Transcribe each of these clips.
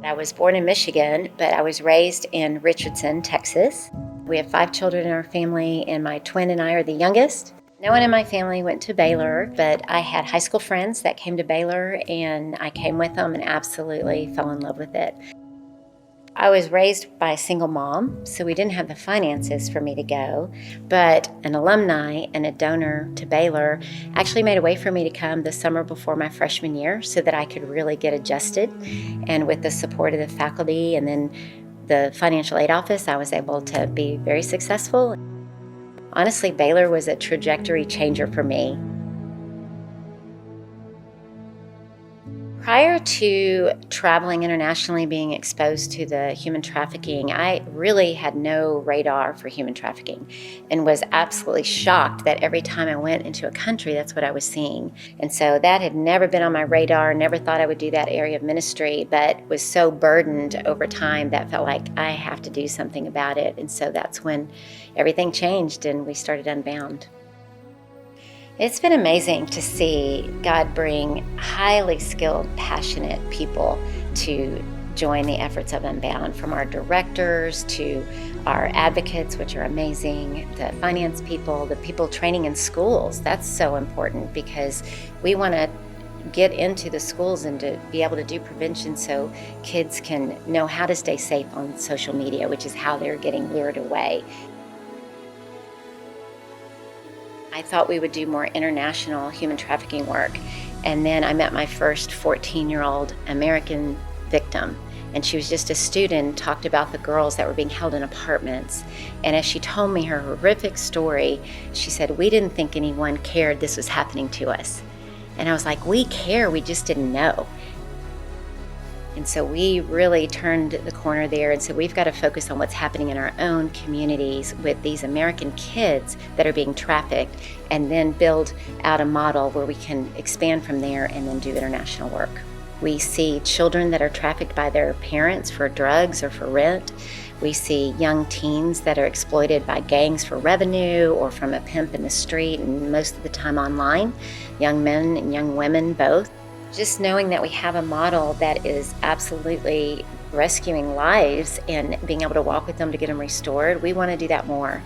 I was born in Michigan, but I was raised in Richardson, Texas. We have 5 children in our family, and my twin and I are the youngest. No one in my family went to Baylor, but I had high school friends that came to Baylor, and I came with them and absolutely fell in love with it. I was raised by a single mom, so we didn't have the finances for me to go, but an alumni and a donor to Baylor actually made a way for me to come the summer before my freshman year so that I could really get adjusted. And with the support of the faculty and then the financial aid office, I was able to be very successful. Honestly, Baylor was a trajectory changer for me. Prior to traveling internationally, being exposed to the human trafficking, I really had no radar for human trafficking and was absolutely shocked that every time I went into a country, that's what I was seeing. And so that had never been on my radar, never thought I would do that area of ministry, but was so burdened over time that felt like I have to do something about it. And so that's when everything changed and we started Unbound. It's been amazing to see God bring highly skilled, passionate people to join the efforts of Unbound, from our directors to our advocates, which are amazing, the finance people, the people training in schools. That's so important because we want to get into the schools and to be able to do prevention so kids can know how to stay safe on social media, which is how they're getting lured away. I thought we would do more international human trafficking work. And then I met my first 14-year-old American victim. And she was just a student and talked about the girls that were being held in apartments. And as she told me her horrific story, she said, "We didn't think anyone cared this was happening to us." And I was like, we care, we just didn't know. And so we really turned the corner there and said, we've got to focus on what's happening in our own communities with these American kids that are being trafficked, and then build out a model where we can expand from there and then do international work. We see children that are trafficked by their parents for drugs or for rent. We see young teens that are exploited by gangs for revenue or from a pimp in the street, and most of the time online, young men and young women both. Just knowing that we have a model that is absolutely rescuing lives and being able to walk with them to get them restored, we want to do that more.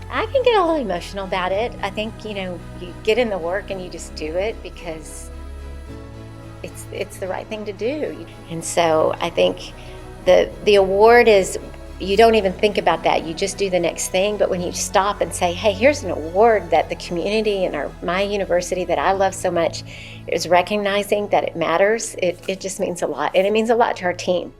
I can get a little emotional about it. I think, you get in the work and you just do it because it's the right thing to do. And so I think the award is, you don't even think about that. You just do the next thing. But when you stop and say, hey, here's an award that the community and my university that I love so much is recognizing that it matters, it just means a lot. And it means a lot to our team.